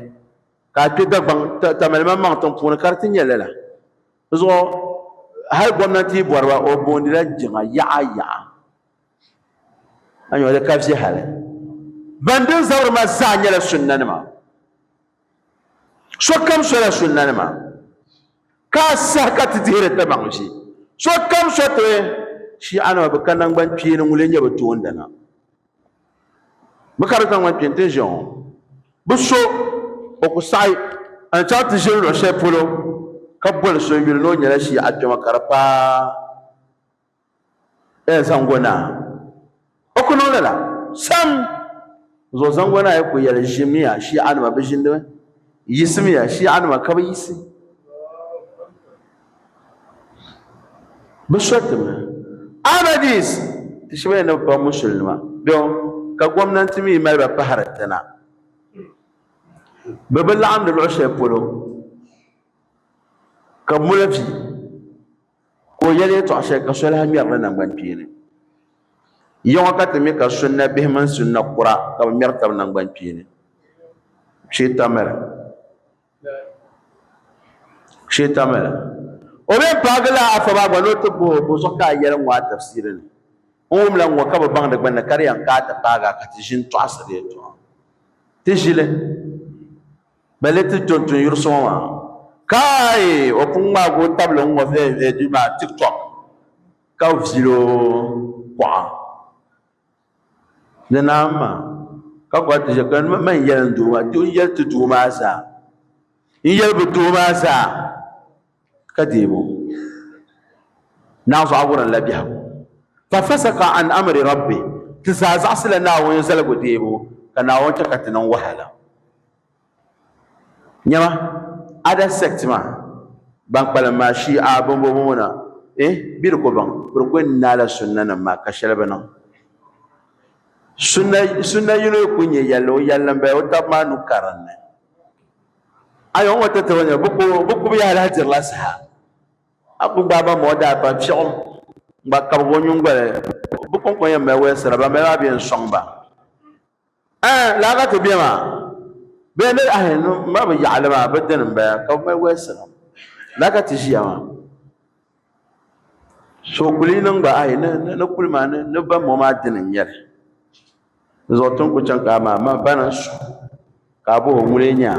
كاتبا بانك تمل ما تنفون كارتين يلا زو هاي بناتي بوروا أو بوندلا جنا يا أنا ولا كافي حاله bandin zawar ma zanya la sunnan ma so kam so la sunnan ma ka sa ka tire ta bangshi so kam so to shi ana ba kanan ban pin ngule nya ba to ndana makarata wan pin tension bu so o ku sai an ta ti je lo she polo ka bol so yul no nya la shi a to makarapa zangona o ku no la sam zo zangona ya koyar jimiya shi anuma bishin da yismiya shi anuma ka ba yisi bishatima abadis tishwe na ba musulma don ka gwamnati mi mai ba faharatana babal amd al-usha polo ka mulafi ko yale to ashe ka sala hamiyar nan ban pine yong ka temi ka sunna bihman sunna qura ka mertab nang ban pine shetamara o be pagala afaba gano to bo so ka yere wa tafsirin lan wa ka ba bang da ban kariyan ka ta paga ka tishin to asade to tishile balete tonton yursoma kai o kunga go tablo ngo ve du ma tiktok ka vilo kwa nama ka kwa te kan man yel nduma to yel to duma sa yel bu duma sa ka debo na zo aguran labiya fa fasaka an amri rabbi tisaza asla na won zalgo debo kana won ta katinan wahala nyama ada sect ma bang pala ma shi a bombo mona bir ko bang bir ko nala sunna na ma ka shalbana sunna yuno kunye yallo yallan ba o tabma nu karanne ayo wata tawanya buku ya la tir lasha aku baba moda pa fiom ba ka bo nyungale buku ko yamma wesra ba me ba bien songba la ga to bien ma بين الأهل ما بيعلم أبدا بيا كم ما يوصل لا كتجيا ما شو كلنا نبغى نقول ما نبغى ما دين نير zo tun ku can ka ma banan su ka bo mulenya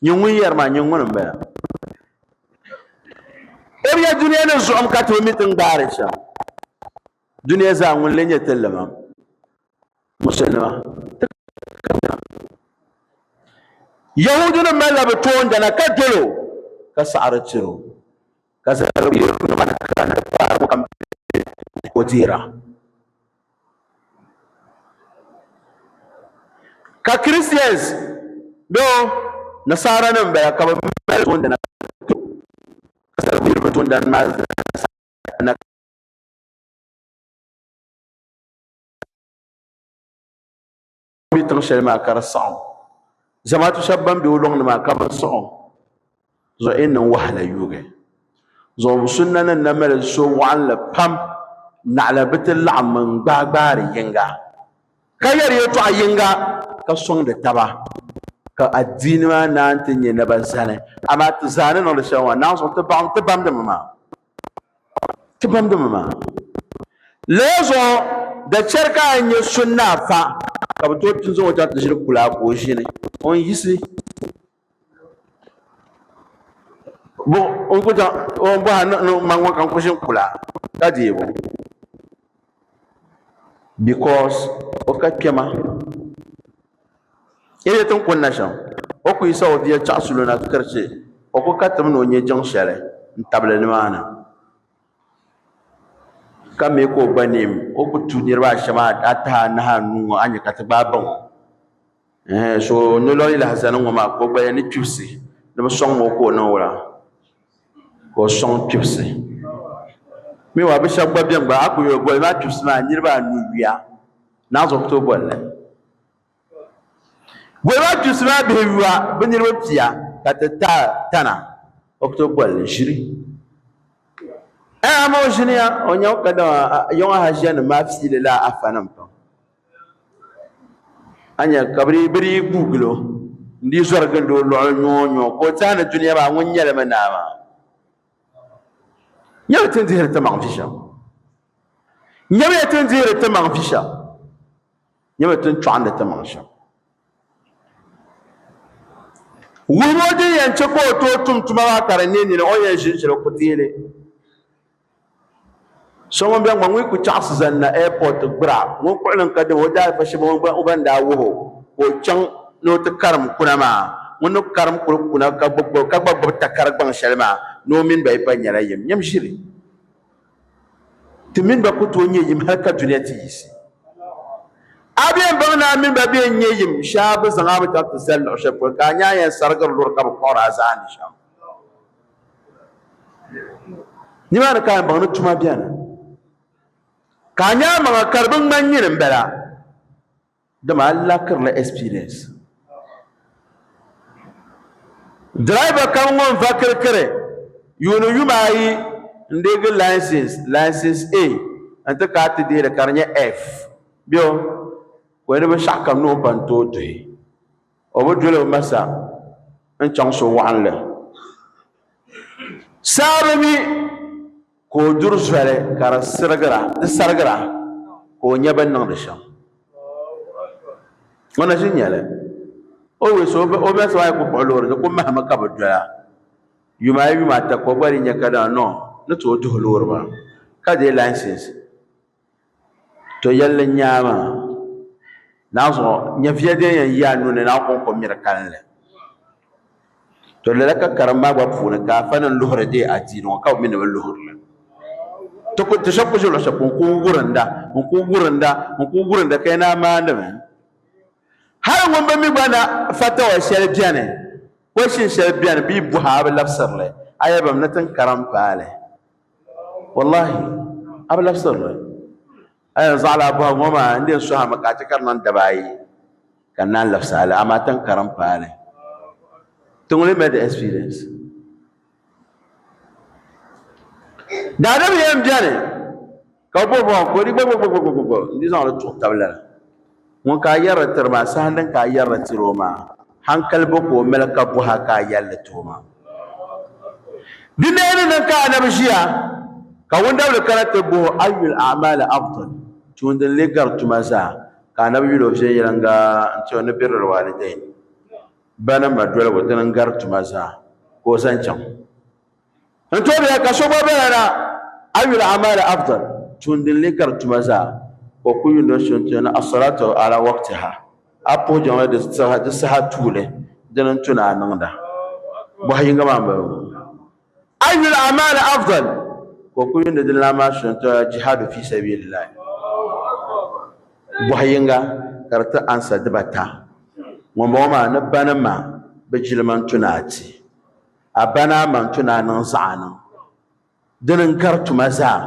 nyungun yar ma nyungun ba ya duniya ne zo am ka to mitin bare sha duniya za ngun lenya tallama musulma yahudu na mala ba to wanda na ka dolo ka sa'ar ciro ka sa'ar biyo na mana kana faru kam wajira ka Christians do nasara nan ba ka ba wanda na kasar biyo wanda na bitan shalma karsan jama'atu shabban bi ulong ma ka ba so zo innan wahala yuge zo sunnanan na mala so wa'ala pam na'la bitil la'am gbagbari yinga kayar yato ayinga ka song da taba ka addini ma na antinye na bazane ama tazane no le shawa na so te bam de mama lezo da cerka anye sunna fa ka to tun zo wata tashir kula ko shi ne on yisi bo on ko ta on ba no manwa kan ko shin kula ka je bo because o ka kema ile tun kunna shan o ku isa o dia chasulo na karche o ko katam no nye jang shale ntable ni mana kame ko banim o ku tunir ba shama ata na hanu anya katbaban so no lo ila hasan ngoma ko ba ni tusi no song mo ko no wala ko song tusi mi wa bisha gba bian gba akuyo boy ma tusi ma nyirba nu bia na zo to bolle gweba tusi ma be wiwa binirba pia katata tana october shiri mo jinia onya kada yon hajian ma fi la afanam pa anya kabri bri googlo ndi zorgando lo nyonyo ko tana duniya ba ngun nyale manama nyaw tindir ta magfisha nyaw tindir ta magfisha nyaw tin chanda ta magsha wumodi yanche ko to tumtuma wa karane ni o yan jinjiro ko tile so mo biang mangui ku chas zanna airport bra mo ko lan kadam o da fa shibo ba ubanda wo ko chang no to karam kuna ma wono karam kuna ka bobbo takar bang shalma no min bay pa nyara yim nyam shiri timin ba ko to nye yim har ka duniya ti yisi abien bang na min ba be nye yim shab zanga ba ta sel o shep ka nya ya sargar lur ka ko razan sham ni ma ka bang no tuma biana kanya mga karbang manyin mbela dama Allah karla experience driver kan ngon vakir kare yunu yumayi ndege license A anta ka ti dire karnya F bio ko ne ba shakam no banto de o bo dole masa en chang so wanle sarami ko dur zware kara sargara ko nyaban nan da sham wana shin yale o we so o be so ay ko lor ko mahama ka badala yuma ta ko bari nyaka da no na to do lor ba ka de license to yalle nyama na so nya fiade yan ya no ne na ko mira kanle to le ka karamba ba funa ka fanan lohre de atino ka min ba lohre to ko to shakko jolo shakko ko guranda kai na ma da men har won ba mi bana fatawa shel biane ko shin shel biane bi buha ba lafsarle ayabam na tan karam pale wallahi ab lafsarle ay zala ba ngoma ndin so ha makati karnan dabayi kanan lafsala amatan karam pale tungule med experience dada bi yam jane ka bo ko di bo ndi zan to tabla mon ka yara terma sandan ka yara tiroma hankal bo ko melka bu ha ka yalla toma dinne nan ka na bishiya ka wanda le karate bo ayul a'mal afdal tunda le gar tumaza ka nabi lo je yanga to ne birrul walidain bana madwala wata gar tumaza ko zancan to da ka so ba bana ayul a'mal afdal tunda le gar tumaza ko kuyu no shonto na as-salatu ala waqtiha apo jama da saha tule dan tuna nan da bo hayinga mamba ayul a'mal afdal ko kuyu da dilama shonto jihadu fi sabilillah bo hayinga karta ansa dibata ngomba ma na banama bejilman tunati abana man tuna nan sa'ana dinin kartu maza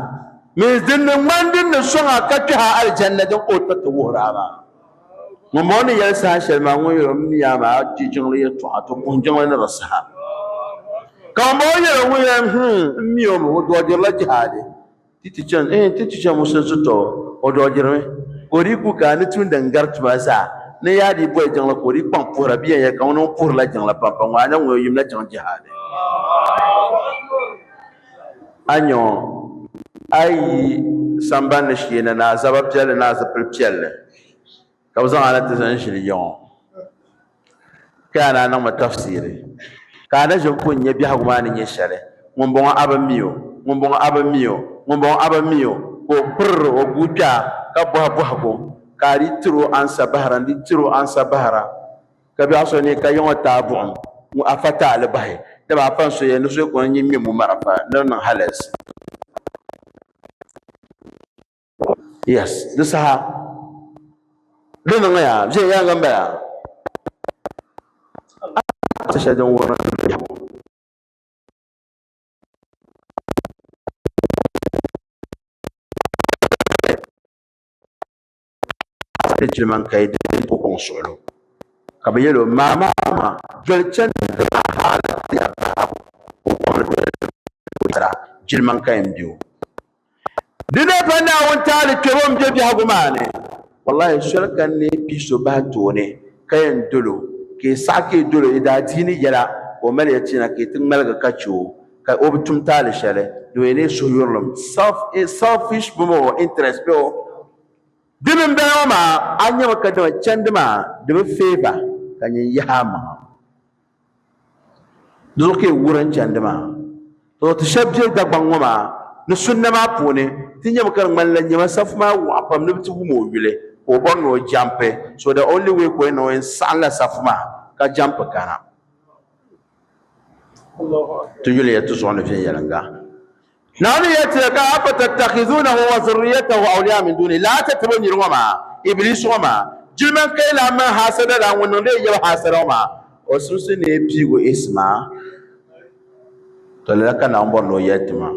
me dinnin mandin da sunga kaka aljanna din ota to woraba ngomba ni yalsa shalma ngoyo miya ma jijin le to ato kunjin wani rasaha kambo yero wuyan miyo mo do jirla jihade titi chan musun suto o do jirme ori ku ka ni tun dangar tubasa ne ya di boy jangla kori pam pora biya ya ka wono por la jangla pam pam wa na ngoyo yimna jang jihade anyo ai samban shi na zabab jale na zapil pielle ka wazan ala tazan shi yon kana nan ma tafsiri kana je ko nya bi haguma ni nyeshale ngombon abamiyo ko pur o guja ka bo ko kari tiro an sabahara ndi tiro an sabahara ka bi aso ni ka yon tabu mu afata al bahi da ba fan so ye no so ko nyi mi mu marafa nan halas yes this ha dun ya je ya gamba ya ta shadan wurin jilman kai da ko kon solo ka be yelo mama jol chan da hala ya ba ko ko tara jilman kai mbiyo dina fanda won tali kewom je bi hagumane wallahi shirkan ne piso ba to ne kayan dolo ke sake dolo ida dini yala o mele ya tina ke tin malga kacho ka obitum tali shale do ne so yorlum selfish bumo interest bo dibin bayan ma an yi maka da can dima da favor kan yi yama dole ke wurin can dima to ta shabje da banwa ma na sunna ma pone tin yi maka mallan yi masaf ma wa pam ne bitu mo wile ko bon no jampe so the only way ko no in sala saf ma ka jampe kana to yule ya to so na fi yalanga نحن يتلقى أفتتخذونه وذريته أولياء من دونه لا تتبني رغما إبليس رغما جلمان كيلا ما حاسد لهم ونريد يو حاسد رغما وسوسني بيغو اسما تلقى نعمبر نو يتما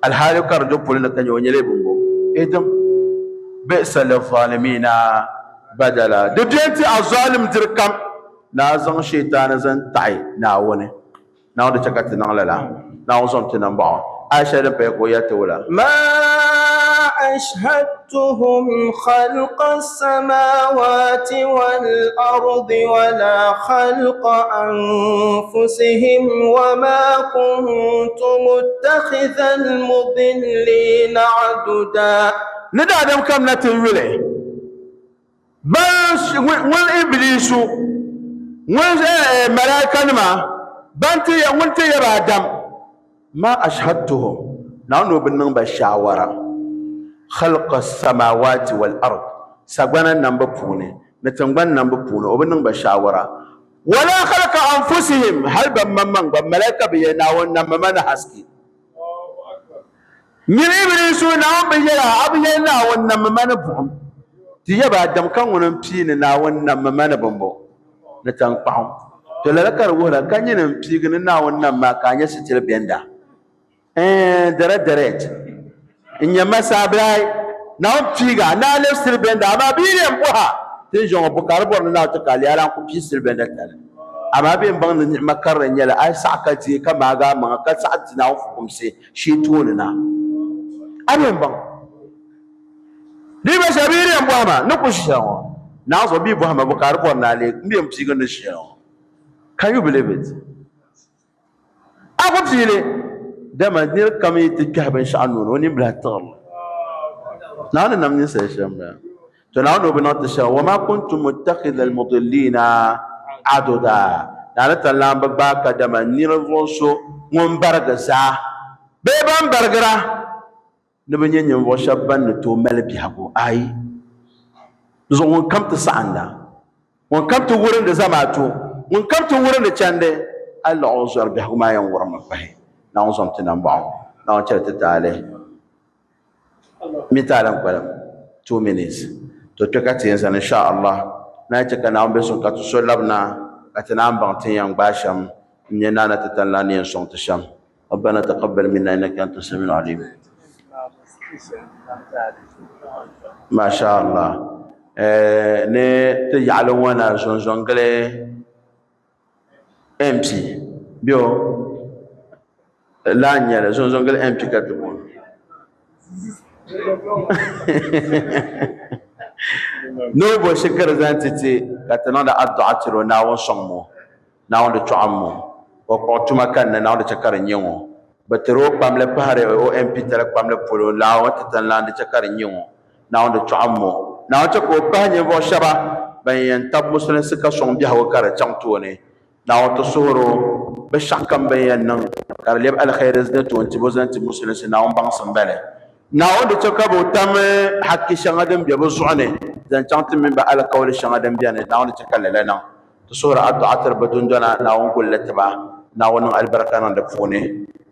الحالي كارجو بولنا كان يونيلي بمبو إذن بئس للظالمين بدلا دبينتي الظالم تركم نازن شيطان زن تعي ناوني ناو دشكت نغللا ناو زنت نمبا عائشة بيقول يا تولا ما أشهدتهم خلق السماوات والأرض ولا خلق أنفسهم وما كنت متخذ المضلين عضدا ندا دم كم نتولي بس والإبليس والملائكة ما بنتي وانتي يا بعدم ما أشهدتهم نحن بنن بشاورة خلق السماوات والأرض سبحان نمبپونه نتنبان نمبپونه وبنن بشاورة ولا خلق أنفسهم هل بممن بملائكة بيناون نممن حسكي من إبليس ناون بيلا أبيناون نممن بهم تيجا دم كان ونمبين ناون نممن بمبو نتنقهم تلالكار ولا كان ينمبين ناون نمما كان يستيل بيندا deret nyama sabrai na piga na le silbenda ama bire mboha tin jongo bukar bor na to kali ala ko pi silbenda tala ama be mbang ni makar nyala ay sakati kama ga ma ka sa'ati na fu kumse shi tuni na abe mbang ni ba shabire mboha ma no ko shawo na so bi bo ma bukar bor na le mbi mpiga no shawo can you believe it ako pile دما دير كم يتكهب إن شاء الله ونبلها تغل نحن نمني سيشم تناولوا بنات وما كنت متخذ المضلين عددا نحن تلام بباك دما نيرفونسو منبرغزا بيبان برغرا نبني نيمو شابان تو ملبيهو اي زون كم تسعنا وان كم تورن زماتو وان كم تورن تشاندي الله انظر به ما ينور مفه نعوزم تنبعو نعوزم تعالى مثالا قلم 2 minutes to tukati yansan insha Allah na cika na ambe sun katu so labna katina ambantin yang basham nyena na tatallani yan son tasham ربنا تقبل منا انك انت السميع العليم ما شاء الله ne تجعلون وانا زونزونغلي MP bio la nyala زونزونغلي MP katubon no bo shikar zantiti katana da addu'atiro na won sonmo na won de tuammo o ko tuma kan na won de chakar nyingo batero pamle pare o MP tara pamle polo la won tan la de chakar nyingo na won de tuammo na won ko panye bo shaba bayan tab musulin suka son bi hawa kare chamto ne na won to soro be shakam bayan nan kar leb al khair zatu anti bozanti musulin na won bang sambale na wanda ta kabo tam hakki shangadam be buzune dan chantin min ba ala kawli shangadam biane na wanda ta kallala nan to sura addu'atar badun dona na won gullata ba na wannan albarka nan da fone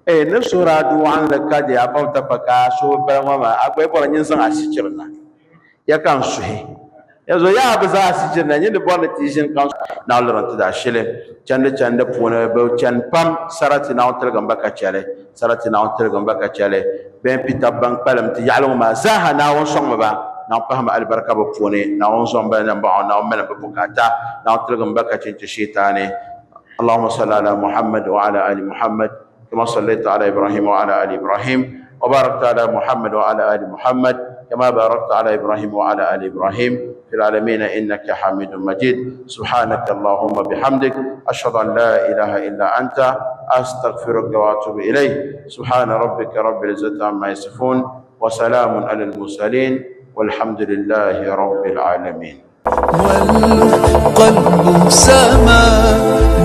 ne sura du'an da kaje ya fauta faka so barama ma akwai boranyin san asicirna ya kan suhe yazo ya ba za asicirna yin da bona tishin kan na loranta da shile chande fone be chan pam sarati na won gamba ka chale sarati na won gamba ka chale ben pita bang palam ti yalong ma zaha na won song ba na paham albarka ba fone na won song ba na ba na won mena ba bukata na won gamba ka cin shaytane اللهم صل على محمد وعلى ال محمد كما صليت على ابراهيم وعلى ال ابراهيم وباركت على محمد وعلى ال محمد كما باركت على ابراهيم وعلى ال ابراهيم في العالمين انك حميد مجيد سبحانك اللهم بحمدك اشهد ان لا اله الا انت استغفرك واتوب اليك سبحان ربك رب العزه عما يصفون وسلام على المرسلين والحمد لله رب العالمين والقلب سما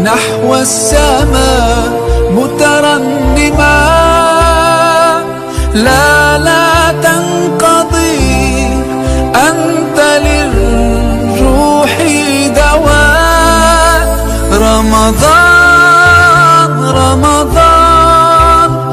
نحو السماء مترنما لا تنقضي أنت للروح دواء رمضان